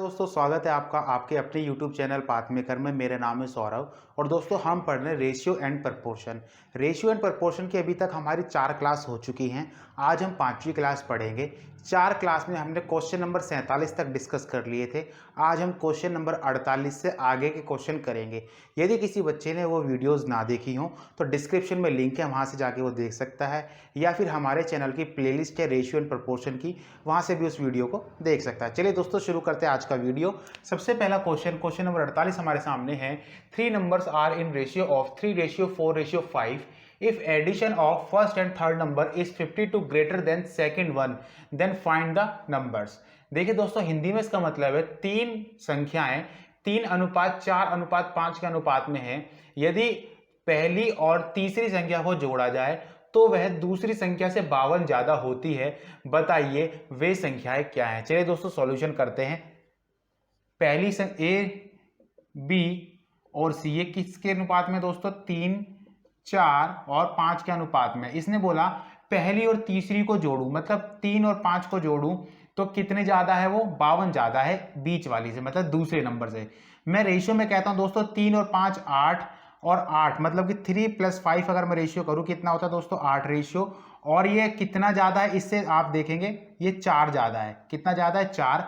दोस्तों, स्वागत है आपका आपके अपने YouTube चैनल पाथ मेकर में। मेरा नाम है सौरभ और दोस्तों हम पढ़ रहे हैं ratio and proportion. Ratio and proportion की अभी तक हमारी 4 क्लास हो चुकी हैं। आज हम 5वीं क्लास पढ़ेंगे। 4 क्लास में हमने क्वेश्चन नंबर 47 तक डिस्कस कर लिए थे। आज हम क्वेश्चन नंबर 48 से आगे के क्वेश्चन करेंगे। यदि किसी बच्चे ने वो वीडियोज़ ना देखी हों तो डिस्क्रिप्शन में लिंक है, वहाँ से जाके वो देख सकता है, या फिर हमारे चैनल की प्लेलिस्ट है रेशियो एंड प्रपोर्शन की, वहाँ से भी उस वीडियो को देख सकता है। चलिए दोस्तों शुरू करते हैं आज का वीडियो। सबसे पहला क्वेश्चन नंबर 48 हमारे सामने है। 3 numbers are in ratio of 3:4:5। If addition of first and third number is 52 greater than second one, then find the numbers. देखिए दोस्तों, हिंदी में इसका मतलब है 3 संख्याएं 3:4:5 के अनुपात में है। यदि पहली और तीसरी संख्या को जोड़ा जाए तो वह दूसरी संख्या से 52 ज्यादा होती है। बताइए वे संख्याएं क्या हैं। चलिए दोस्तों सॉल्यूशन करते हैं। पहली ए, बी और सी, ये किसके अनुपात में दोस्तों? 3, 4 और 5 के अनुपात में। इसने बोला पहली और तीसरी को जोड़ू, मतलब 3 और 5 को जोड़ू तो कितने ज्यादा है? वो 52 ज्यादा है बीच वाली से, मतलब दूसरे नंबर से। मैं रेशियो में कहता हूं दोस्तों 3 और 5 8 और 8, मतलब कि 3 + 5 अगर मैं रेशियो करूं कितना होता है दोस्तों? 8 रेशियो। और ये कितना ज्यादा है इससे आप देखेंगे, ये 4 ज्यादा है। कितना ज्यादा है? 4।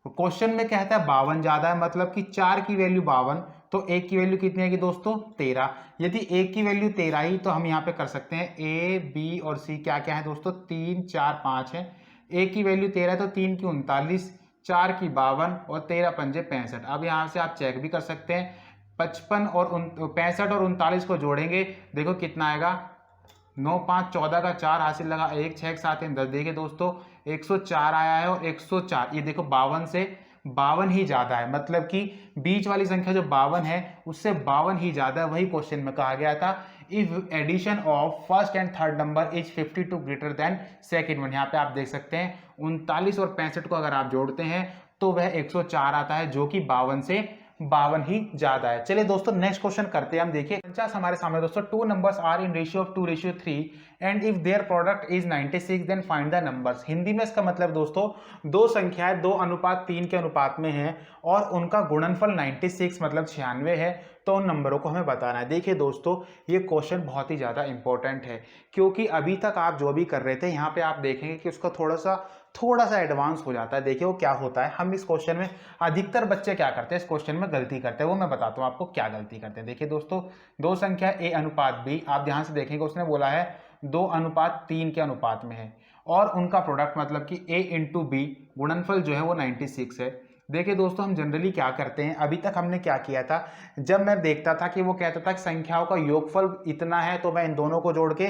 क्वेश्चन में कहता है 52 ज्यादा है, मतलब कि 4 की वैल्यू 52, तो 1 की वैल्यू कितनी आएगी दोस्तों? 13। यदि 1 की वैल्यू 13 ही तो हम यहाँ पे कर सकते हैं ए, बी और सी क्या क्या है दोस्तों? 3, 4, 5 है। 1 की वैल्यू 13 है तो 3 की 39, 4 की 52 और 13 पंजे 65। अब यहाँ से आप चेक भी कर सकते हैं। 65 और 65 और 39 को जोड़ेंगे, देखो कितना आएगा? 9, 5, 14 का 4 हासिल लगा, 1, 6, 7, 10। देखिए दोस्तों 104 आया है और 104 ये देखो 52 से 52 ही ज्यादा है, मतलब कि बीच वाली संख्या जो 52 है उससे 52 ही ज्यादा है। वही क्वेश्चन में कहा गया था if addition of first and third number is 52 greater than second one. यहाँ पे आप देख सकते हैं 39 और 65 को अगर आप जोड़ते हैं तो वह 104 आता है, जो कि 52 से 52 ही ज्यादा है। चलिए दोस्तों नेक्स्ट क्वेश्चन करते हैं हम। देखिए 49 हमारे सामने दोस्तों। 2 numbers are in ratio of 2:3 and if their product is 96 then find the numbers. Hindi में इसका मतलब दोस्तों, दो संख्याएं 2:3 के अनुपात में है और उनका गुणनफल 96 मतलब 96 है, तो उन नंबरों को हमें बताना है। देखिए दोस्तों ये क्वेश्चन बहुत ही ज्यादा इंपॉर्टेंट है, क्योंकि अभी तक आप जो भी कर रहे थे यहाँ पे आप देखेंगे कि उसका थोड़ा सा एडवांस हो जाता है। देखिए वो क्या होता है, हम इस क्वेश्चन में अधिकतर बच्चे क्या करते हैं, इस क्वेश्चन में गलती करते हैं। वो मैं बताता हूँ आपको क्या गलती करते हैं। देखिए दोस्तों, दो संख्या a अनुपात b, आप ध्यान से देखेंगे उसने बोला है 2:3 के अनुपात में है और उनका प्रोडक्ट मतलब कि a इंटू बी, गुणनफल जो है वो 96 है। देखिए दोस्तों हम जनरली क्या करते हैं, अभी तक हमने क्या किया था, जब मैं देखता था कि वो कहता था कि संख्याओं का योगफल इतना है तो मैं इन दोनों को जोड़ के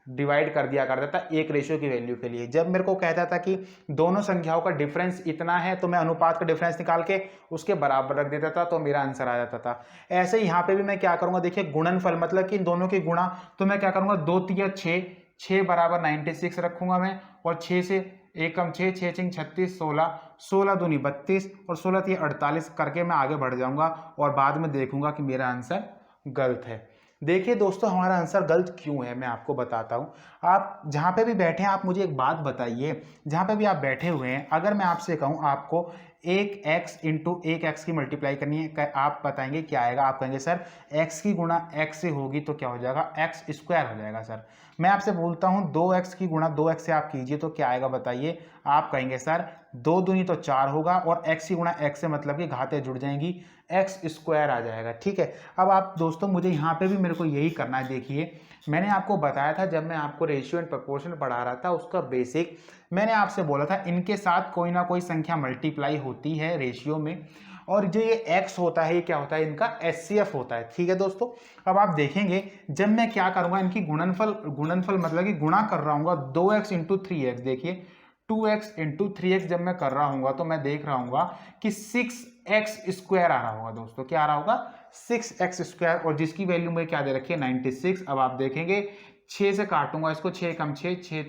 डिवाइड कर दिया करता था एक रेशियो की वैल्यू के लिए। जब मेरे को कहता था कि दोनों संख्याओं का डिफरेंस इतना है तो मैं अनुपात का डिफरेंस निकाल के उसके बराबर रख देता था, तो मेरा आंसर आ जाता था। ऐसे ही यहाँ पे भी मैं क्या करूंगा, देखिए गुणनफल मतलब कि इन दोनों की गुणा, तो मैं क्या करूंगा 2 तिया 6, 6 बराबर 96 रखूंगा मैं, और 6 से 1 कम 6, 6 चिंग 36, 16, 16 दूनी 32 और 16 तिया 48 करके मैं आगे बढ़ जाऊंगा और बाद में देखूंगा कि मेरा आंसर गलत है। देखिए दोस्तों हमारा आंसर गलत क्यों है मैं आपको बताता हूँ। आप जहाँ पे भी बैठे हैं आप मुझे एक बात बताइए, जहाँ पे भी आप बैठे हुए हैं, अगर मैं आपसे कहूँ आपको 1x इंटू 1x की मल्टीप्लाई करनी है, आप बताएंगे क्या आएगा? आप कहेंगे सर x की गुणा x से होगी तो क्या हो जाएगा? x स्क्वायर हो जाएगा। सर मैं आपसे बोलता हूँ 2x की गुणा 2x से आप कीजिए तो क्या आएगा बताइए? आप कहेंगे सर 2 दूनी तो 4 होगा और x की गुणा x से मतलब कि घातें जुड़ जाएंगी, x स्क्वायर आ जाएगा। ठीक है, अब आप दोस्तों मुझे यहाँ पे भी मेरे को यही करना है। देखिए मैंने आपको बताया था जब मैं आपको रेशियो एंड प्रोपोर्शन पढ़ा रहा था उसका बेसिक, मैंने आपसे बोला था इनके साथ कोई ना कोई संख्या मल्टीप्लाई होती है रेशियो में, और जो ये x होता है ये क्या होता है? इनका एचसीएफ होता है। ठीक है दोस्तों, अब आप देखेंगे जब मैं क्या करूंगा, इनकी गुणनफल मतलब कि गुणा कर रहा हूँ 2x इंटू 3x। देखिए 2x इंटू 3x जब मैं कर रहा हूँ तो मैं देख रहा हूँ कि 6x स्क्वायर आ रहा होगा दोस्तों। क्या आ रहा होगा? 6x स्क्वायर, और जिसकी वैल्यू में क्या दे रखी है? 96। अब आप देखेंगे 6 से काटूंगा इसको, 6 कम 6, 6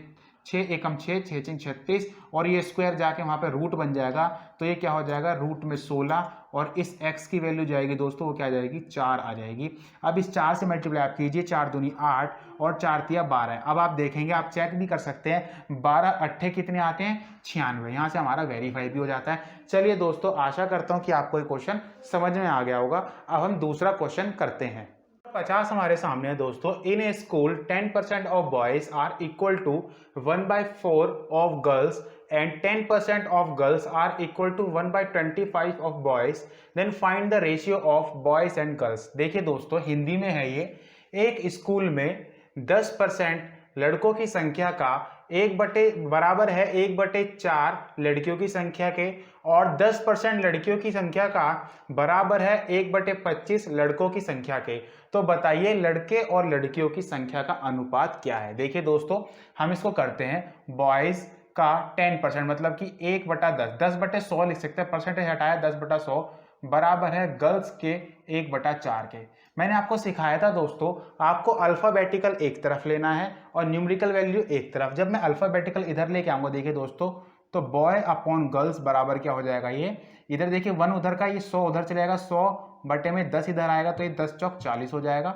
6 एकम 6, 6 चिंग 36, और ये स्क्वायर जाके वहां पे रूट बन जाएगा तो ये क्या हो जाएगा, रूट में 16 और इस x की वैल्यू जाएगी दोस्तों, वो क्या आ जाएगी, 4 आ जाएगी। अब इस 4 से मल्टीप्लाई आप कीजिए, 4 दूनी 8 और 4 तिया 12। अब आप देखेंगे, आप चेक भी कर सकते हैं, 12 अट्ठे कितने आते हैं, 96। यहाँ से हमारा वेरीफाई भी हो जाता है। चलिए दोस्तों, आशा करता हूँ कि आपको ये क्वेश्चन समझ में आ गया होगा। अब हम दूसरा क्वेश्चन करते हैं। 50 हमारे सामने है दोस्तों। In a school 10% of boys are equal to 1/4 of girls and 10% of girls are equal to 1/25 of boys, then find the ratio of boys and girls. देखिए दोस्तों, हिंदी में है ये, एक स्कूल में 10% लड़कों की संख्या का बराबर है 1/4 लड़कियों की संख्या के, और 10% लड़कियों की संख्या का बराबर है 1/25 लड़कों की संख्या के। तो बताइए लड़के और लड़कियों की संख्या का अनुपात क्या है। देखिए दोस्तों, हम इसको करते हैं, बॉयज का 10% मतलब कि 1/10, 10/100 लिख सकते हैं, परसेंटेज हटाया 10/100 बराबर है गर्ल्स के 1/4 के। मैंने आपको सिखाया था दोस्तों, आपको अल्फाबेटिकल एक तरफ लेना है और न्यूमेरिकल वैल्यू एक तरफ। जब मैं अल्फाबेटिकल इधर लेके आऊंगा, देखिए दोस्तों, तो बॉय अपॉन गर्ल्स बराबर क्या हो जाएगा, ये इधर देखिए 1 उधर का, ये 100 उधर चलेगा, 100/10 इधर आएगा, तो ये 10 चौक 40 हो जाएगा,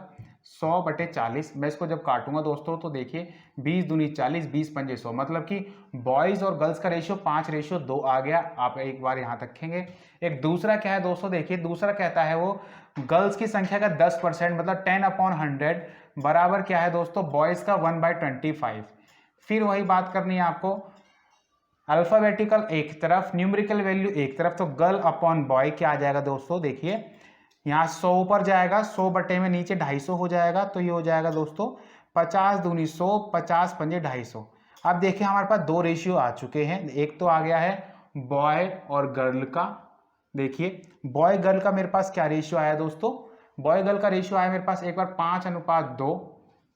100/40। मैं इसको जब काटूंगा दोस्तों, तो देखिए 20 दूनी 40, 20 पंजे 100, मतलब कि बॉयज और गर्ल्स का रेशियो 5:2 आ गया। आप एक बार यहाँ रखेंगे। एक दूसरा क्या है दोस्तों, देखिए दूसरा कहता है वो गर्ल्स की संख्या का 10% मतलब 10/100 बराबर क्या है दोस्तों, बॉयज का 1/25। फिर वही बात करनी है आपको, अल्फाबेटिकल एक तरफ, न्यूमेरिकल वैल्यू एक तरफ, तो गर्ल अपॉन बॉय क्या आ जाएगा दोस्तों, देखिए यहाँ 100 ऊपर जाएगा, 100 बटे में नीचे 250 हो जाएगा, तो ये हो जाएगा दोस्तों 50 दूनी 100, 50 पंजे 250। अब देखिए हमारे पास दो रेशियो आ चुके हैं, एक तो आ गया है बॉय और गर्ल का। देखिए बॉय गर्ल का मेरे पास क्या रेशियो आया दोस्तों, बॉय गर्ल का रेशियो आया मेरे पास एक बार 5:2,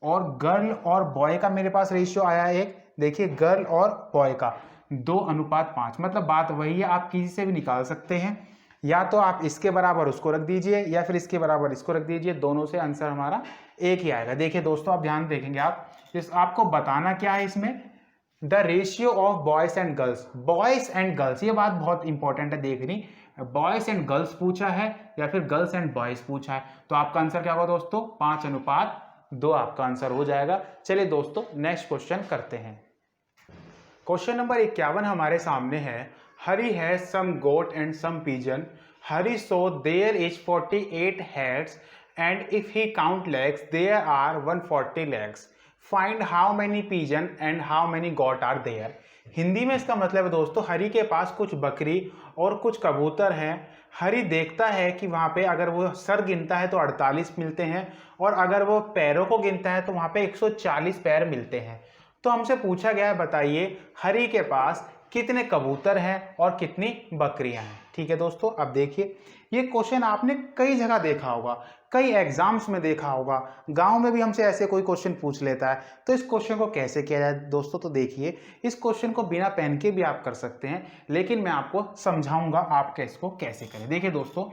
और गर्ल और बॉय का मेरे पास रेशियो आया एक, देखिए गर्ल और बॉय का 2:5। मतलब बात वही है, आप किसी से भी निकाल सकते हैं, या तो आप इसके बराबर उसको रख दीजिए या फिर इसके बराबर इसको रख दीजिए, दोनों से आंसर हमारा एक ही आएगा। देखिए दोस्तों, आप ध्यान देखेंगे, आपको बताना क्या है इसमें, the ratio of boys and girls. Boys and girls, ये बात बहुत इंपॉर्टेंट है देखनी, बॉयज एंड गर्ल्स पूछा है या फिर गर्ल्स एंड बॉयज पूछा है, तो आपका आंसर क्या होगा दोस्तों, 5:2 आपका आंसर हो जाएगा। चलिए दोस्तों, नेक्स्ट क्वेश्चन करते हैं। क्वेश्चन नंबर 51 हमारे सामने है। Hari has some goat and some pigeon. Hari so there is 48 heads and if he count legs there are 140 legs. Find how many pigeon and how many goat are there. Hindi में इसका मतलब है दोस्तों, हरी के पास कुछ बकरी और कुछ कबूतर हैं। हरी देखता है कि वहाँ पे अगर वो सर गिनता है तो 48 मिलते हैं, और अगर वो पैरों को गिनता है तो वहाँ पे 140 पैर मिलते हैं। तो हमसे पूछा गया है, बताइए हरी के पास कितने कबूतर हैं और कितनी बकरियां हैं। ठीक है दोस्तों, अब देखिए ये क्वेश्चन आपने कई जगह देखा होगा, कई एग्जाम्स में देखा होगा, गांव में भी हमसे ऐसे कोई क्वेश्चन पूछ लेता है। तो इस क्वेश्चन को कैसे किया जाए दोस्तों, तो देखिए इस क्वेश्चन को बिना पेन के भी आप कर सकते हैं, लेकिन मैं आपको समझाऊंगा आप इसको कैसे करें। देखिए दोस्तों,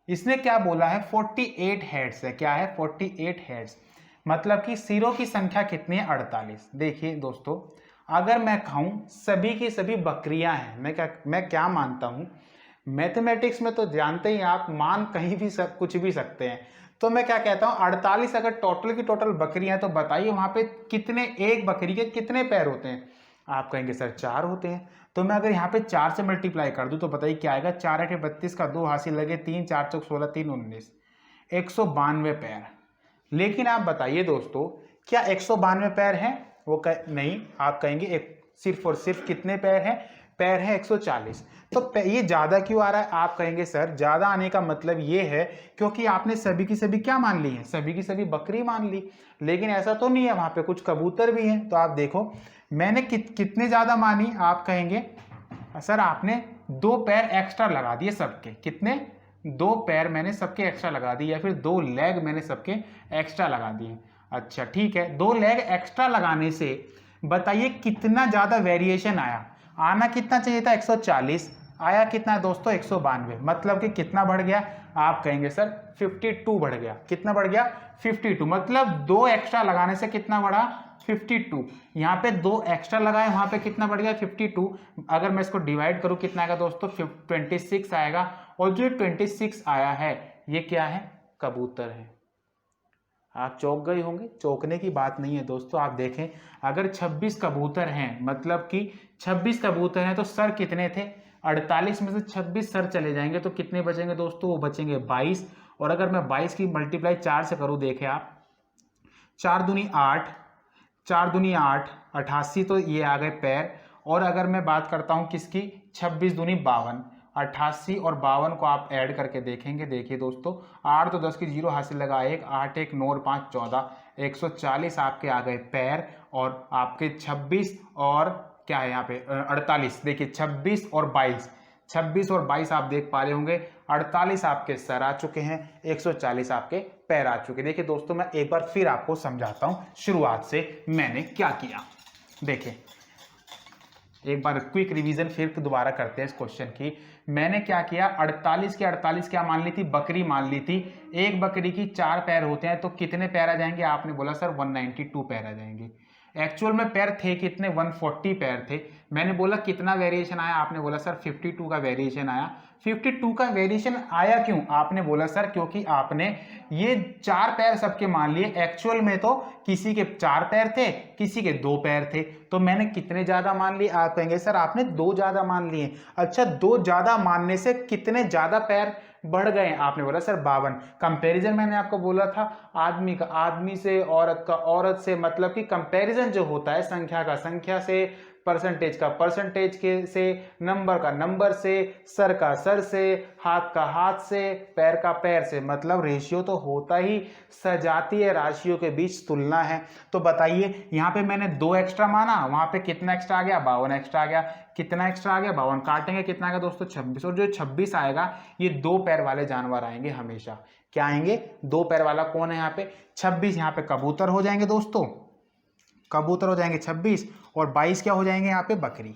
इसने क्या बोला है, 48 हेड्स है। क्या है, 48 हेड्स, मतलब कि सिरों की संख्या कितनी है, 48। देखिए दोस्तों, अगर मैं कहूँ सभी की सभी बकरियां हैं, मैं क्या मानता हूँ, मैथमेटिक्स में तो जानते ही आप, मान कहीं भी कुछ भी सकते हैं। तो मैं क्या कहता हूँ, 48 अगर टोटल की टोटल बकरियां हैं, तो बताइए वहां पे कितने, एक बकरी के कितने पैर होते हैं। आप कहेंगे सर 4 होते हैं। तो मैं अगर यहाँ पे 4 से मल्टीप्लाई कर दूं तो बताइए क्या आएगा, 4 8 32 का 2 हासिल लगे, 3 4 चौक 16, 3 19, 192 पैर। लेकिन आप बताइए दोस्तों, क्या 192 पैर हैं, नहीं, आप कहेंगे सिर्फ और सिर्फ कितने पैर हैं, पैर है 140। तो ये ज्यादा क्यों आ रहा है, आप कहेंगे सर ज्यादा आने का मतलब ये है क्योंकि आपने सभी की सभी क्या मान ली है, सभी की सभी बकरी मान ली। लेकिन ऐसा तो नहीं है, वहां पे कुछ कबूतर भी हैं। तो आप देखो मैंने कितने ज्यादा मानी, आप कहेंगे सर आपने 2 पैर एक्स्ट्रा लगा दिए सबके, कितने, 2 पैर मैंने सबके एक्स्ट्रा लगा दिए, या फिर 2 लेग मैंने सबके एक्स्ट्रा लगा दिए। अच्छा ठीक है, 2 लेग एक्स्ट्रा लगाने से बताइए कितना ज्यादा वेरिएशन आया, आना कितना चाहिए था 140, आया कितना है दोस्तों 192, मतलब कि कितना बढ़ गया, आप कहेंगे सर 52 बढ़ गया। कितना बढ़ गया 52, मतलब 2 एक्स्ट्रा लगाने से कितना बढ़ा 52। यहाँ पे 2 एक्स्ट्रा लगाए, वहां पे कितना बढ़ गया 52। अगर मैं इसको डिवाइड करूं कितना आएगा दोस्तों 26 आएगा। और जो 26 आया है ये क्या है, कबूतर है। आप चौंक गए होंगे, चौंकने की बात नहीं है दोस्तों। आप देखें अगर 26 कबूतर हैं, मतलब कि 26 कबूतर हैं तो सर कितने थे, 48 में से 26 सर चले जाएंगे तो कितने बचेंगे दोस्तों, वो बचेंगे 22। और अगर मैं 22 की मल्टीप्लाई 4 से करूं, देखें आप 4 दूनी 8, 4 दूनी 8, 88 तो ये आ गए पैर। और अगर मैं बात करता हूं किसकी, 26 दूनी 52, 88 और 52 को आप ऐड करके देखेंगे। देखिए दोस्तों 8 तो 10 की 0 हासिल लगा 1, 8 1 9 और 5 14, 140 आपके आ गए पैर। और आपके 26 और क्या है यहाँ पे 48, देखिए 26 और 22, 26 और 22 आप देख पा रहे होंगे, 48 आपके सर आ चुके हैं, 140 आपके पैर आ चुके हैं। देखिए दोस्तों मैं एक बार फिर आपको समझाता हूं शुरुआत से मैंने क्या किया। देखिए एक बार क्विक रिवीजन फिर दोबारा करते हैं इस क्वेश्चन की। मैंने क्या किया, 48 के 48 क्या मान ली थी, बकरी मान ली थी। एक बकरी की 4 पैर होते हैं तो कितने पैर आ जाएंगे, आपने बोला सर 192 पैर आ जाएंगे। एक्चुअल में पैर थे कितने, 140 पैर थे। मैंने बोला कितना वेरिएशन आया, आपने बोला सर 52 का वेरिएशन आया। 52 का वेरिएशन आया क्यों, आपने बोला सर क्योंकि आपने ये 4 पैर सबके मान लिए। एक्चुअल में तो किसी के 4 पैर थे, किसी के 2 पैर थे, तो मैंने कितने ज्यादा मान लिए, आप कहेंगे सर आपने 2 ज्यादा मान लिए। अच्छा 2 ज्यादा मानने से कितने ज्यादा पैर बढ़ गए, आपने बोला सर 52। कंपैरिजन मैंने आपको बोला था आदमी का आदमी से, औरत का औरत से, मतलब कि कंपैरिजन जो होता है संख्या का संख्या से, परसेंटेज का परसेंटेज के से, नंबर का नंबर से, सर का सर से, हाथ का हाथ से, पैर का पैर से, मतलब रेशियो तो होता ही सजातीय राशियों के बीच तुलना है। तो बताइए यहाँ पे मैंने 2 एक्स्ट्रा माना, वहां पे कितना एक्स्ट्रा आ गया, 52 एक्स्ट्रा आ गया। कितना एक्स्ट्रा आ गया, 52 काटेंगे कितना आएगा दोस्तों 26। और जो 26 आएगा ये 2 पैर वाले जानवर आएंगे हमेशा। क्या आएंगे, 2 पैर वाला कौन है यहाँ पे 26, यहाँ पे कबूतर हो जाएंगे दोस्तों, कबूतर हो जाएंगे 26, और 22 क्या हो जाएंगे यहाँ पे बकरी,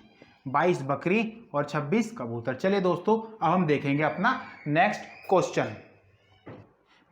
22 बकरी और 26 कबूतर। चलिए दोस्तों अब हम देखेंगे अपना नेक्स्ट क्वेश्चन।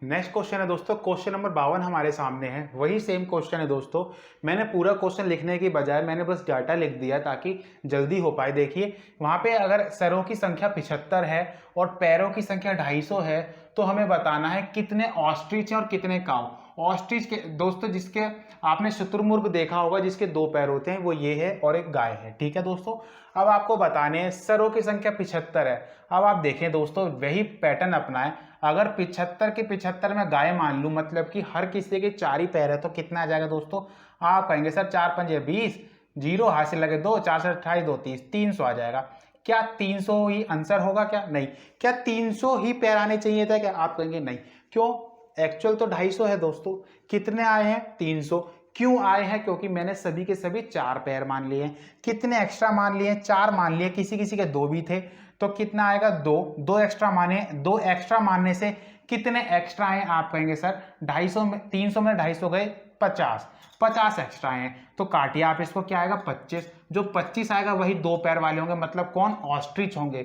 नेक्स्ट क्वेश्चन है दोस्तों क्वेश्चन नंबर 52 हमारे सामने है। वही सेम क्वेश्चन है दोस्तों, मैंने पूरा क्वेश्चन लिखने की बजाय मैंने बस डाटा लिख दिया ताकि जल्दी हो पाए। देखिए वहां पे अगर सरों की संख्या 75 है और पैरों की संख्या 250 है तो हमें बताना है कितने ऑस्ट्रिच हैं और कितने काऊ। ऑस्ट्रिच के दोस्तों जिसके आपने शुतुरमुर्ग देखा होगा जिसके 2 पैर होते हैं वो ये है और एक गाय है, ठीक है दोस्तों। अब आपको बताने हैं सरों की संख्या 75 है। अब आप देखें दोस्तों वही पैटर्न अपनाएं, अगर 75 के 75 में गाय मान लूं, मतलब कि हर किसी के 4 ही पैर है तो कितना आ जाएगा दोस्तों, आप कहेंगे सर 4 5 20, 0 हासिल लगे 2, 4 से 28 2 30, 300 आ जाएगा। क्या 300 ही आंसर होगा क्या, नहीं। क्या 300 ही पैर आने चाहिए था क्या, आप कहेंगे नहीं। क्यों, एक्चुअल तो 250 है दोस्तों, कितने आए हैं 300। क्यों आए हैं, क्योंकि मैंने सभी के सभी 4 पैर मान लिए हैं। कितने एक्स्ट्रा मान लिए, 4 मान लिए, किसी किसी के 2 भी थे तो कितना आएगा 2, 2 एक्स्ट्रा माने, 2 एक्स्ट्रा मानने से कितने एक्स्ट्रा आए, आप कहेंगे सर 250 में 300 में 250 गए 50, 50 एक्स्ट्रा हैं तो काटिए आप इसको, क्या आएगा 25। जो 25 आएगा वही 2 पैर वाले होंगे, मतलब कौन, ऑस्ट्रिच होंगे।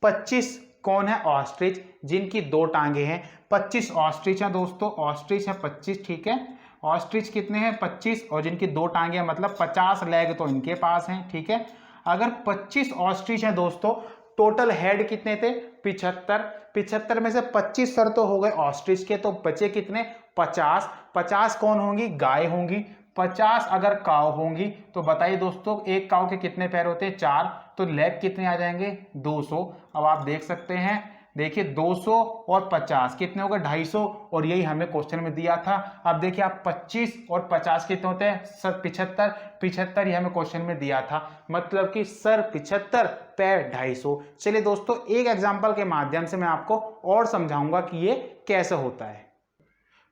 25 कौन है, ऑस्ट्रिच, जिनकी 2 टांगे हैं। 25 ऑस्ट्रिच है दोस्तों, ऑस्ट्रिच है 25, ठीक है। ऑस्ट्रिच कितने हैं 25, और जिनकी 2 टांगे हैं मतलब 50 लेग तो इनके पास हैं, ठीक है। अगर 25 ऑस्ट्रिच हैं दोस्तों, टोटल हेड कितने थे 75, 75 में से 25 सर तो हो गए ऑस्ट्रिच के, तो बचे कितने 50, 50 कौन होंगी, गाय होंगी। 50 अगर काव होंगी तो बताइए दोस्तों एक काव के कितने पैर होते हैं 4, तो लेग कितने आ जाएंगे 200। अब आप देख सकते हैं, देखिए 200 और 50 कितने हो गए 250, और यही हमें क्वेश्चन में दिया था। अब देखिए आप 25 और 50 कितने होते हैं सर 75, 75 ही हमें क्वेश्चन में दिया था, मतलब कि सर 75 पैर 250। चलिए दोस्तों एक एग्जांपल के माध्यम से मैं आपको और समझाऊंगा कि ये कैसे होता है।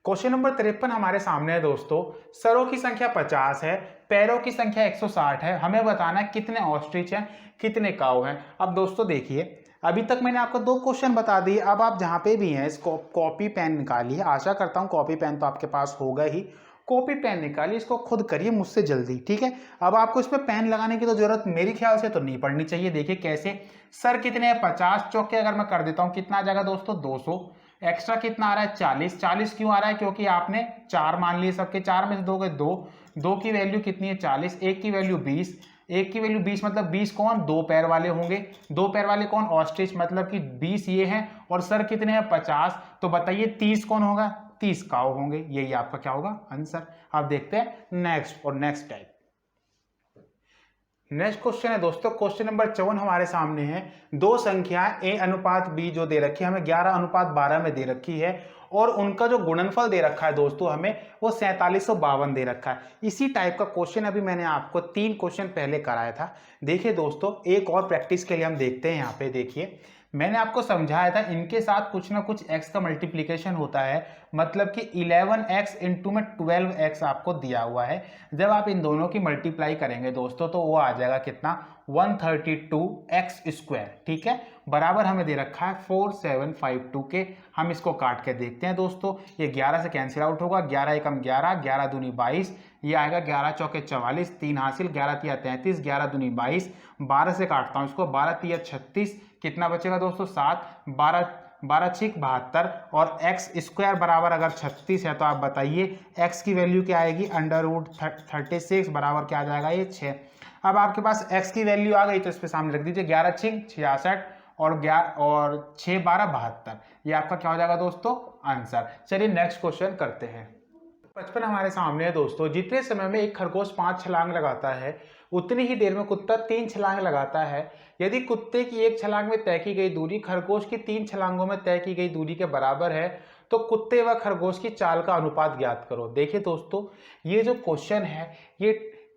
क्वेश्चन नंबर 53 हमारे सामने है दोस्तों, सरों की संख्या 50 है, पैरों की संख्या 160 है, हमें बताना है कितने ऑस्ट्रिच हैं कितने काऊ हैं। अब दोस्तों देखिए अभी तक मैंने आपको 2 क्वेश्चन बता दिए, अब आप जहाँ पे भी हैं इसको कॉपी पेन निकालिए, आशा करता हूँ कॉपी पेन तो आपके पास होगा ही, कॉपी पेन निकालिए, इसको खुद करिए मुझसे जल्दी, ठीक है। अब आपको इसमें पेन लगाने की तो जरूरत मेरी ख्याल से तो नहीं पड़नी चाहिए। देखिए कैसे, सर कितने हैं 50, चौके अगर मैं कर देता हूं कितना आ जाएगा दोस्तों 200, एक्स्ट्रा कितना आ रहा है 40, 40 क्यों आ रहा है, क्योंकि आपने 4 मान लिए, सबके 4 में से 2 गए 2, 2 की वैल्यू कितनी है 40, 1 की वैल्यू 20, 1 की वैल्यू 20 मतलब 20 कौन, 2 पैर वाले होंगे, 2 पैर वाले कौन, ऑस्ट्रिच, मतलब कि 20 ये हैं, और सर कितने हैं 50, तो बताइए 30 कौन होगा, 30 काऊ होंगे। यही आपका क्या होगा आंसर। अब देखते हैं नेक्स्ट और नेक्स्ट टाइप। नेक्स्ट क्वेश्चन है दोस्तों, क्वेश्चन नंबर 54 हमारे सामने है। दो संख्याएं a अनुपात b जो दे रखी है हमें 11 अनुपात 12 में दे रखी है, और उनका जो गुणनफल दे रखा है दोस्तों हमें वो 4752 दे रखा है। इसी टाइप का क्वेश्चन अभी मैंने आपको 3 क्वेश्चन पहले कराया था। देखिए दोस्तों, एक और प्रैक्टिस के लिए हम देखते हैं। यहाँ पे देखिए मैंने आपको समझाया था इनके साथ कुछ ना कुछ x का मल्टीप्लिकेशन होता है, मतलब कि 11x इंटू में 12x आपको दिया हुआ है। जब आप इन दोनों की मल्टीप्लाई करेंगे दोस्तों तो वो आ जाएगा कितना 132x स्क्वायर, ठीक है। बराबर हमें दे रखा है 4752 के। हम इसको काट के देखते हैं दोस्तों, ये 11 से कैंसिल आउट होगा, 11 एकम 11, 11 दूनी 22, ये आएगा 11 चौके 44, 3 हासिल, 11 तिया 33, 11 दूनी 22, 12 से काटता हूँ इसको, 12 तिया 36, कितना बचेगा दोस्तों 7, 12 12 छिक 72, और x स्क्वायर बराबर अगर 36 है तो आप बताइए x की वैल्यू क्या आएगी, अंडर रूट 36 बराबर क्या आ जाएगा ये 6। अब आपके पास x की वैल्यू आ गई तो इस पे सामने रख दीजिए, 11 छिक 66 और 6 12 72, ये आपका क्या हो जाएगा दोस्तों आंसर। चलिए नेक्स्ट क्वेश्चन करते हैं। 55 हमारे सामने है दोस्तों, जितने समय में एक खरगोश 5 छलांग लगाता है उतनी ही देर में कुत्ता 3 छलांग लगाता है। यदि कुत्ते की एक छलांग में तय की गई दूरी खरगोश की 3 छलांगों में तय की गई दूरी के बराबर है तो कुत्ते व खरगोश की चाल का अनुपात ज्ञात करो। देखिए दोस्तों, ये जो क्वेश्चन है ये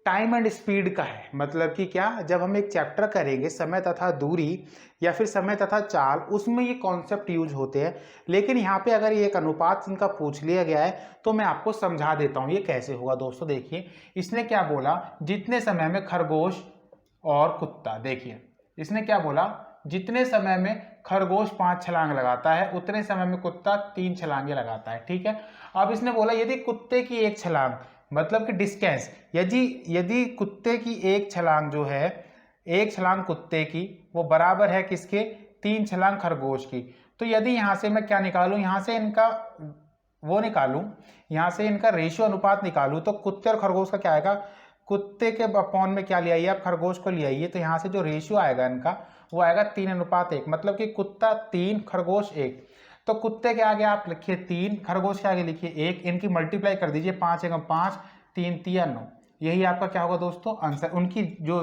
टाइम एंड स्पीड का है, मतलब कि क्या, जब हम एक चैप्टर करेंगे समय तथा दूरी या फिर समय तथा चाल, उसमें ये कॉन्सेप्ट यूज होते हैं। लेकिन यहाँ पे अगर ये एक अनुपात इनका पूछ लिया गया है तो मैं आपको समझा देता हूँ ये कैसे होगा। दोस्तों देखिए, इसने क्या बोला, जितने समय में खरगोश और कुत्ता, देखिए इसने क्या बोला, जितने समय में खरगोश 5 छलांग लगाता है उतने समय में कुत्ता 3 छलांगे लगाता है, ठीक है। अब इसने बोला यदि कुत्ते की एक छलांग, मतलब कि डिस्टेंस, यदि कुत्ते की एक छलांग जो है, एक छलांग कुत्ते की वो बराबर है किसके, 3 छलांग खरगोश की, तो यदि यहाँ से मैं क्या निकालूं, यहाँ से इनका वो निकालूं, यहाँ से इनका रेशियो अनुपात निकालूं, तो कुत्ते और खरगोश का क्या आएगा, कुत्ते के अपॉन में क्या ले आइए आप, खरगोश को ले आइए, तो यहाँ से जो रेशियो आएगा इनका वो आएगा 3:1, मतलब कि कुत्ता 3 खरगोश 1। तो कुत्ते के आगे आप लिखिए 3, खरगोश के आगे लिखिए 1, इनकी मल्टीप्लाई कर दीजिए, 5 एकम 5, 3 तिया 9, यही आपका क्या होगा दोस्तों आंसर। उनकी जो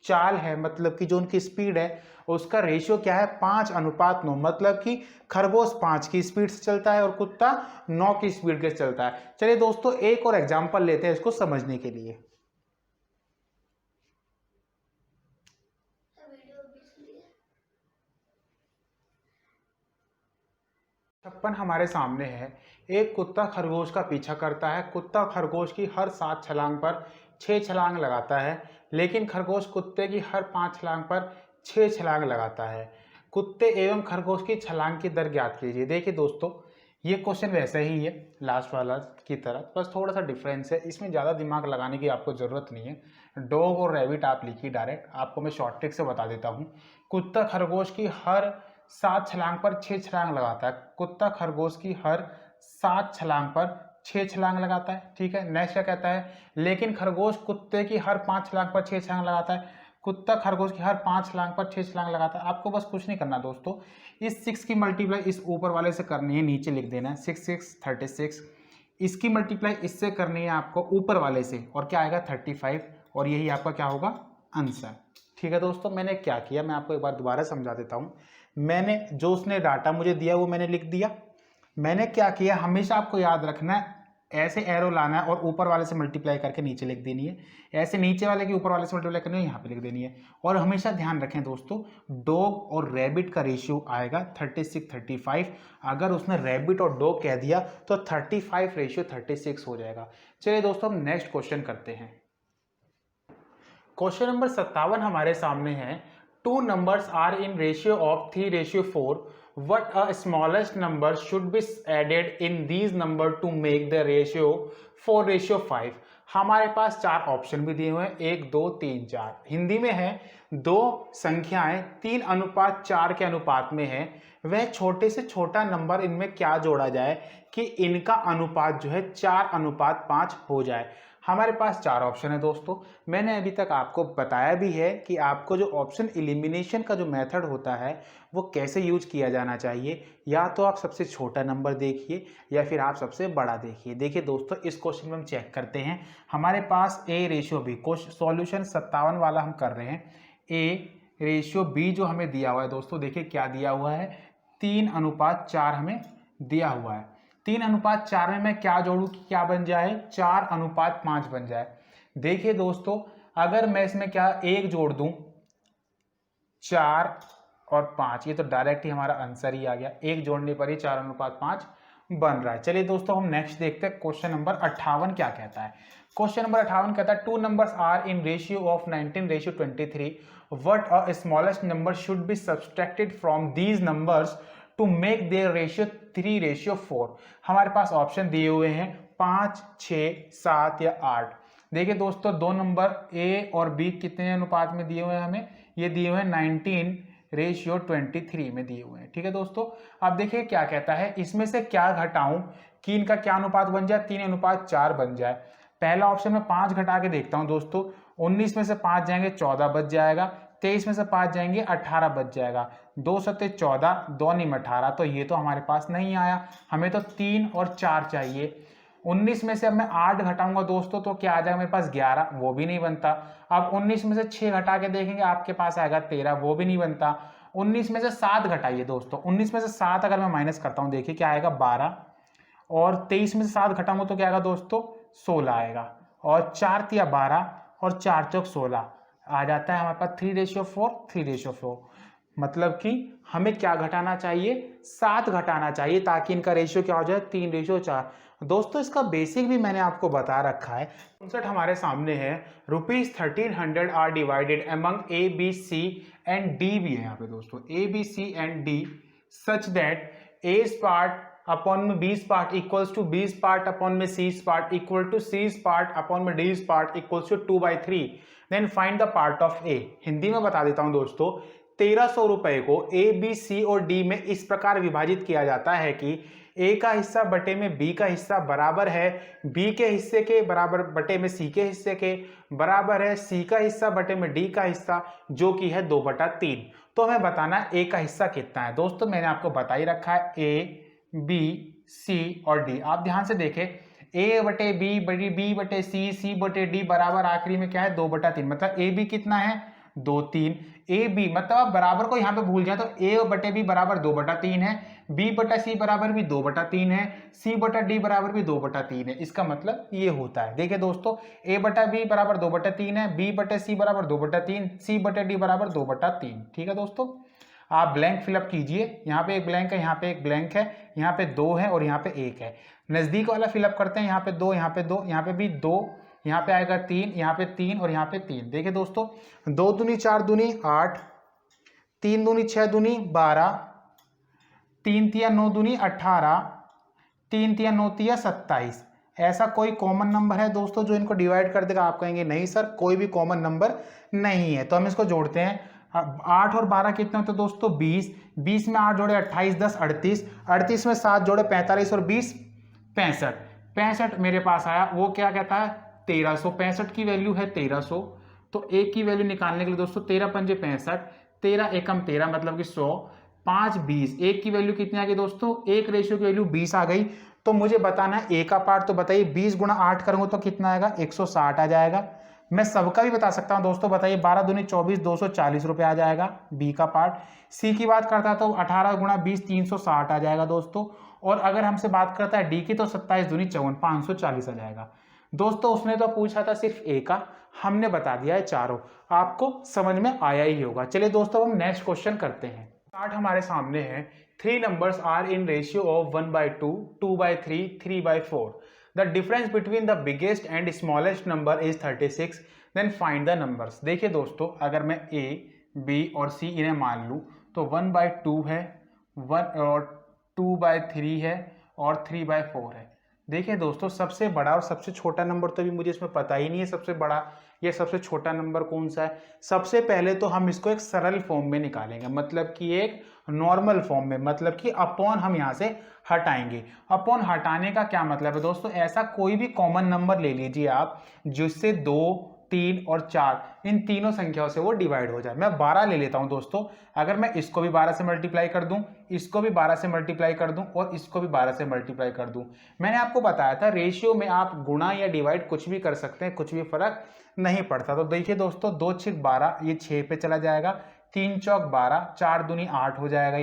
चाल है, मतलब कि जो उनकी स्पीड है उसका रेशियो क्या है 5:9, मतलब कि खरगोश 5 की स्पीड से चलता है और कुत्ता 9 की स्पीड से चलता है। चलिए दोस्तों एक और एग्जाम्पल लेते हैं इसको समझने के लिए। 56 हमारे सामने है। एक कुत्ता खरगोश का पीछा करता है। कुत्ता खरगोश की हर 7 छलांग पर 6 छलांग लगाता है, लेकिन खरगोश कुत्ते की हर 5 छलांग पर 6 छलांग लगाता है। कुत्ते एवं खरगोश की छलांग की दर ज्ञात कीजिए। देखिए दोस्तों, ये क्वेश्चन वैसे ही है लास्ट वाला की तरह, बस थोड़ा सा डिफरेंस है, इसमें ज़्यादा दिमाग लगाने की आपको ज़रूरत नहीं है। डॉग और रैबिट आप लिखिए डायरेक्ट, आपको मैं शॉर्ट ट्रिक से बता देता हूँ। कुत्ता खरगोश की हर 7 छलांग पर 6 छलांग लगाता है। कुत्ता खरगोश की हर 7 छलांग पर 6 छलांग लगाता है, ठीक है। नेक्स्ट क्या कहता है, लेकिन खरगोश कुत्ते की हर 5 छलांग पर 6 छलांग लगाता है। कुत्ता खरगोश की हर 5 छलांग पर 6 छलांग लगाता है। आपको बस कुछ नहीं करना दोस्तों, इस 6 की मल्टीप्लाई इस ऊपर वाले से करनी है, नीचे लिख देना है 6 6 36। इसकी मल्टीप्लाई इससे करनी है आपको ऊपर वाले से, और क्या आएगा 35, और यही आपका क्या होगा आंसर, ठीक है। दोस्तों मैंने क्या किया मैं आपको एक बार दोबारा समझा देता हूँ। मैंने जो उसने डाटा मुझे दिया वो मैंने लिख दिया। मैंने क्या किया, हमेशा आपको याद रखना है, ऐसे एरो लाना है और ऊपर वाले से मल्टीप्लाई करके नीचे लिख देनी है, ऐसे नीचे वाले की ऊपर वाले से मल्टीप्लाई करनी है, यहाँ पे लिख देनी है। और हमेशा ध्यान रखें दोस्तों, डॉग और रैबिट का रेशियो आएगा 36 35। अगर उसने रैबिट और डॉग कह दिया तो 35 रेशियो 36 हो जाएगा। चलिए दोस्तों हम नेक्स्ट क्वेश्चन करते हैं। क्वेश्चन नंबर 57 हमारे सामने है। 2 numbers are in ratio of 3:4 what a smallest number should be added in these number to make the ratio 4:5। हमारे पास चार ऑप्शन भी दिए हुए हैं, 1 2 3 4। हिंदी में है दो संख्याएं 3:4 के अनुपात में है, वह छोटे से छोटा नंबर इनमें क्या जोड़ा जाए कि इनका अनुपात जो है 4:5 हो जाए। हमारे पास चार ऑप्शन है दोस्तों। मैंने अभी तक आपको बताया भी है कि आपको जो ऑप्शन एलिमिनेशन का जो मेथड होता है वो कैसे यूज किया जाना चाहिए। या तो आप सबसे छोटा नंबर देखिए या फिर आप सबसे बड़ा देखिए। देखिए दोस्तों, इस क्वेश्चन में हम चेक करते हैं। हमारे पास A/B सॉल्यूशन 57 वाला हम कर रहे हैं। A/B जो हमें दिया हुआ है दोस्तों, देखिए क्या दिया हुआ है, 3:4 हमें दिया हुआ है। 3:4 में मैं क्या जोड़ूं कि क्या बन जाए, 4:5 बन जाए। देखिए दोस्तों, अगर मैं इसमें क्या 1 जोड़ दूं, 4 और 5, ये तो डायरेक्ट ही हमारा आंसर ही आ गया। 1 जोड़ने पर ही 4:5 बन रहा है। चलिए दोस्तों, हम नेक्स्ट देखते हैं। क्वेश्चन नंबर 58 क्या कहता है। क्वेश्चन नंबर 58 कहता है, 2 numbers are in ratio of 19:23। what a smallest number should be subtracted from these numbers to make their ratio 3:4। हमारे पास ऑप्शन दिए हुए हैं 5, 6, 7 या 8। देखिए दोस्तों, दो नंबर A और B कितने अनुपात में दिए हुए हैं हमें, ये दिए हुए हैं 19:23 में दिए हुए हैं। ठीक है दोस्तों, अब देखिए क्या कहता है, इसमें से क्या घटाऊं कि इनका क्या अनुपात बन जाए, 3:4 बन जाए। पहला ऑप्शन में 5 घटा के देखता हूं दोस्तों, 19 में से 5 जाएंगे 14 बच जाएगा, 23 में से 5 जाएंगे 18 बच जाएगा, 2 सत्ते 14, 2 नीम 18, तो ये तो हमारे पास नहीं आया। हमें तो 3 और 4 चाहिए। 19 में से अब मैं 8 घटाऊंगा दोस्तों तो क्या आ जाएगा मेरे पास 11, वो भी नहीं बनता। अब 19 में से 6 घटा के देखेंगे, आपके पास आएगा 13, वो भी नहीं बनता। 19 में से 7 घटाइए दोस्तों, 19 में से 7 अगर मैं माइनस करता हूं, देखिए क्या आएगा 12, और 23 में से 7 घटाऊंगा तो क्या आएगा दोस्तों 16 आएगा, और 4 तिया 12 और 4 चौक 16 आ जाता है हमारे पास 3:4। मतलब कि हमें क्या घटाना चाहिए, 7 घटाना चाहिए, ताकि इनका रेशियो क्या हो जाए 3:4। दोस्तों, इसका बेसिक भी मैंने आपको बता रखा है। 59 हमारे सामने है, ₹1300 are divided among ABC and D भी है यहाँ पे दोस्तों, ABC and D such that A's part upon में B's part equals to B's part upon में C's part equal to C's part upon में D's part equals to 2/3। Then find the part of A। Hindi में बता देता हूं दोस्तों, 1300 रुपए को A, B, C और D में इस प्रकार विभाजित किया जाता है कि A का हिस्सा बटे में B का हिस्सा बराबर है B के हिस्से के बराबर बटे में C के हिस्से के बराबर है C का हिस्सा बटे में D का हिस्सा, जो कि है 2/3। तो हमें बताना है A का हिस्सा कितना है। दोस्तों, मैंने आपको बता ही रखा है A, B, C और D। आप ध्यान से देखें, A बटे B बड़ी B बटे C, C बटे D बराबर आखिरी में क्या है 2/3। मतलब A B कितना है 2 3। A B मतलब आप बराबर को यहाँ पे भूल जाए तो A बटे B बराबर 2/3 है, B बटा C बराबर भी 2/3 है, C बटा D बराबर भी 2/3 है। इसका मतलब ये होता है, देखिए दोस्तों, A बटा B बराबर 2/3 है, B बटे C बराबर 2/3, C बटे D बराबर 2/3। ठीक है दोस्तों, आप ब्लैंक फिलअप कीजिए। यहाँ पे एक ब्लैंक है, यहाँ पे एक ब्लैंक है, यहाँ पे 2 है और यहाँ पे 1 है। नजदीक वाला फिलअप करते हैं, यहाँ पे 2, यहाँ पे 2, यहाँ पे भी 2, यहाँ पे आएगा 3, यहाँ पे 3 और यहाँ पे 3। देखिए दोस्तों, 2 दूनी 4 दूनी 8, 3 दूनी 6 दूनी 12, 3 तिया 9 दूनी 18, 3 तिया 9 तिया 27। ऐसा कोई कॉमन नंबर है दोस्तों जो इनको डिवाइड कर देगा? आप कहेंगे नहीं सर, कोई भी कॉमन नंबर नहीं है। तो हम इसको जोड़ते हैं। 8 और 12 कितने होते हैं दोस्तों 20, 20 में 8 जोड़े 28, 10 38, 38 में 7 जोड़े 45 और 20 65। 65 मेरे पास आया, वो क्या कहता है 1300। 65 की वैल्यू है 1300। तो एक की वैल्यू निकालने के लिए दोस्तों 13 पंजे 65, 13 एकम 13 मतलब कि 100, 5 20। एक की वैल्यू कितनी आ गई दोस्तों, एक रेशियो की वैल्यू 20 आ गई। तो मुझे बताना है ए का पार्ट। तो बताइए 20 गुणा 8 करूंगा तो कितना आएगा 160 आ जाएगा। मैं सबका भी बता सकता हूं दोस्तों, बताइए 12 दूनी 24, 240 रुपये आ जाएगा बी का पार्ट। सी की बात करता है तो 18 गुणा 20 360 आ जाएगा दोस्तों। और अगर हमसे बात करता है डी की तो 27 दूनी 54 540 आ जाएगा। दोस्तों, उसने तो पूछा था सिर्फ ए का, हमने बता दिया है चारों। आपको समझ में आया ही होगा। चलिए दोस्तों, हम नेक्स्ट क्वेश्चन करते हैं। चार्ट हमारे सामने है, 3 numbers are in ratio of 1/2, 2/3, 3/4. The difference between the biggest and smallest number is 36. Then find the numbers. देखिए दोस्तों, अगर मैं A, B और C इन्हें मान लूँ तो 1/2 है, 1 और 2/3 है और 3/4 है। देखिए दोस्तों, सबसे बड़ा और सबसे छोटा नंबर तो भी मुझे इसमें पता ही नहीं है, सबसे बड़ा या सबसे छोटा नंबर कौन सा है। सबसे पहले तो हम इसको एक सरल फॉर्म में निकालेंगे, मतलब कि एक नॉर्मल फॉर्म में, मतलब कि अपॉन हम यहाँ से हटाएंगे। अपॉन हटाने का क्या मतलब है दोस्तों, ऐसा कोई भी कॉमन नंबर ले लीजिए आप जिससे 2, 3 और 4 इन तीनों संख्याओं से वो डिवाइड हो जाए। मैं 12 ले लेता हूं दोस्तों। अगर मैं इसको भी 12 से मल्टीप्लाई कर दूं, इसको भी 12 से मल्टीप्लाई कर दूं और इसको भी 12 से मल्टीप्लाई कर दूं, मैंने आपको बताया था रेशियो में आप गुणा या डिवाइड कुछ भी कर सकते हैं, कुछ भी फर्क नहीं पड़ता। तो देखिए दोस्तों, 2 6 12, ये 6 पे चला जाएगा, 3 चौक 12, 4 दूनी 8 हो जाएगा,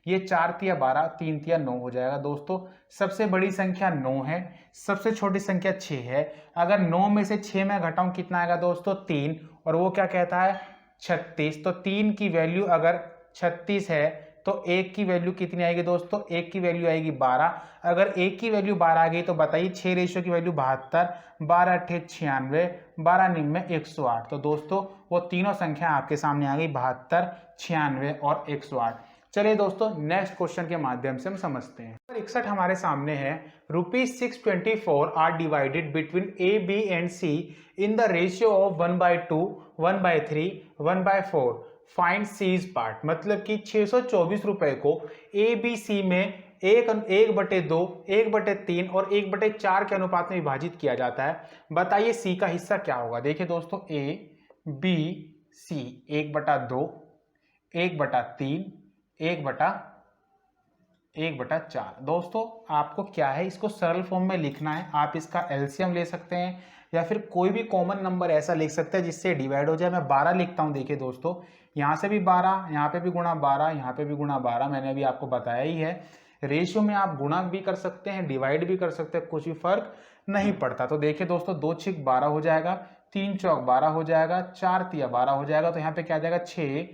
ये 4 तिया 12, 3 तिया 9 हो जाएगा। दोस्तों सबसे बड़ी संख्या 9 है, सबसे छोटी संख्या 6 है। अगर 9 में से 6 में घटाऊं कितना आएगा दोस्तों, 3, और वो क्या कहता है 36। तो 3 की वैल्यू अगर 36 है तो 1 की वैल्यू कितनी आएगी दोस्तों, 1 की वैल्यू आएगी 12। अगर 1 की वैल्यू 12 आ गई तो बताइए 6 रेशियो की वैल्यू 72, 12 अट्ठे 96, 12 निम्न 108। तो दोस्तों वो तीनों संख्या आपके सामने आ गई, 72, 96 और 108। चलिए दोस्तों नेक्स्ट क्वेश्चन के माध्यम से हम समझते हैं। 61 हमारे सामने है, ₹624 are divided between A B and C in the ratio of 1/2, 1/3, 1/4, find C's part. मतलब कि 624 रुपए को ए बी सी में 1/2, 1/3 और 1/4 के अनुपात में विभाजित किया जाता है। बताइए सी का हिस्सा क्या होगा। देखिए दोस्तों, ए बी सी 1/2, 1/3, 1/4। दोस्तों आपको क्या है, इसको सरल फॉर्म में लिखना है। आप इसका एलसीएम ले सकते हैं या फिर कोई भी कॉमन नंबर ऐसा लिख सकते हैं जिससे डिवाइड हो जाए। मैं 12 लिखता हूं। देखिए दोस्तों, यहाँ से भी 12, यहाँ पे भी गुणा 12, यहाँ पे भी गुणा 12, मैंने अभी आपको बताया ही है। रेशियो में आप गुणा भी कर सकते हैं, डिवाइड भी कर सकते हैं, कुछ भी फर्क नहीं पड़ता। तो देखिए दोस्तों, 2 6 12 हो जाएगा, 3 चौक 12 हो जाएगा, 4 तिया 12 हो जाएगा। तो यहाँ पे क्या आ जाएगा 6,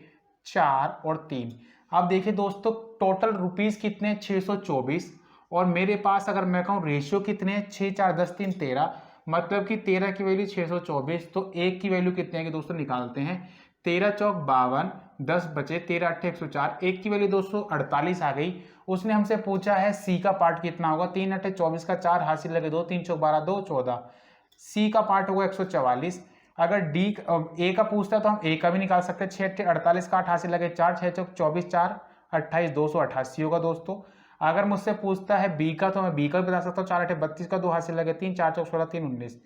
4 और 3। अब देखिए दोस्तों, टोटल रुपीस कितने 624, और मेरे पास अगर मैं कहूँ रेशियो कितने 6 4 10 3 13, मतलब कि 13 की वैल्यू 624। तो 1 की वैल्यू कितने आएगी दोस्तों, निकालते हैं। 13 चौक 52, 10 बचे, 13 अट्ठे 104, 1 की वैल्यू दोस्तों 48 आ गई। उसने हमसे पूछा है सी का पार्ट कितना होगा। 3 अट्ठे 24 का 4 हासिल लगे 2, 3 चौक 12, 2 14, सी का पार्ट होगा 144। अगर डी ए का पूछता है तो हम ए का भी निकाल सकते हैं। 6 अट्ठे 48 का 8 हासिल लगे 4, 6 चौक 24, 4 28, 288 होगा दोस्तों। अगर मुझसे पूछता है बी का तो मैं बी का भी बता सकता हूँ। 4 अट्ठे 32 का 2 हासिल लगे 3, 4 चौक 16, 3 19।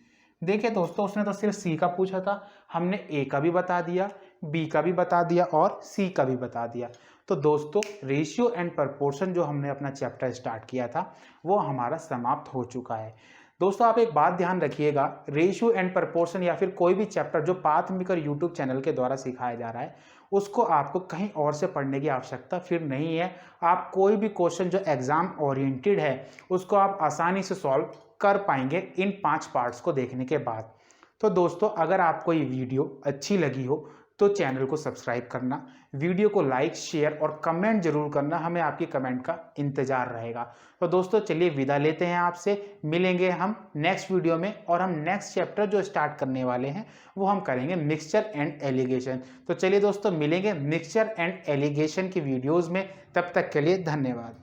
देखिए दोस्तों, उसने तो सिर्फ सी का पूछा था, हमने ए का भी बता दिया, बी का भी बता दिया और सी का भी बता दिया। तो दोस्तों रेशियो एंड प्रपोर्शन जो हमने अपना चैप्टर स्टार्ट किया था वो हमारा समाप्त हो चुका है। दोस्तों आप एक बात ध्यान रखिएगा, रेशियो एंड प्रपोर्शन या फिर कोई भी चैप्टर जो पाथ मेकर यूट्यूब चैनल के द्वारा सिखाया जा रहा है उसको आपको कहीं और से पढ़ने की आवश्यकता फिर नहीं है। आप कोई भी क्वेश्चन जो एग्जाम ओरिएंटेड है उसको आप आसानी से सॉल्व कर पाएंगे इन 5 पार्ट्स को देखने के बाद। तो दोस्तों अगर आपको ये वीडियो अच्छी लगी हो तो चैनल को सब्सक्राइब करना, वीडियो को लाइक शेयर और कमेंट जरूर करना, हमें आपकी कमेंट का इंतजार रहेगा। तो दोस्तों चलिए विदा लेते हैं आपसे, मिलेंगे हम नेक्स्ट वीडियो में। और हम नेक्स्ट चैप्टर जो स्टार्ट करने वाले हैं वो हम करेंगे मिक्सचर एंड एलिगेशन। तो चलिए दोस्तों मिलेंगे मिक्सचर एंड एलिगेशन की वीडियोज़ में, तब तक के लिए धन्यवाद।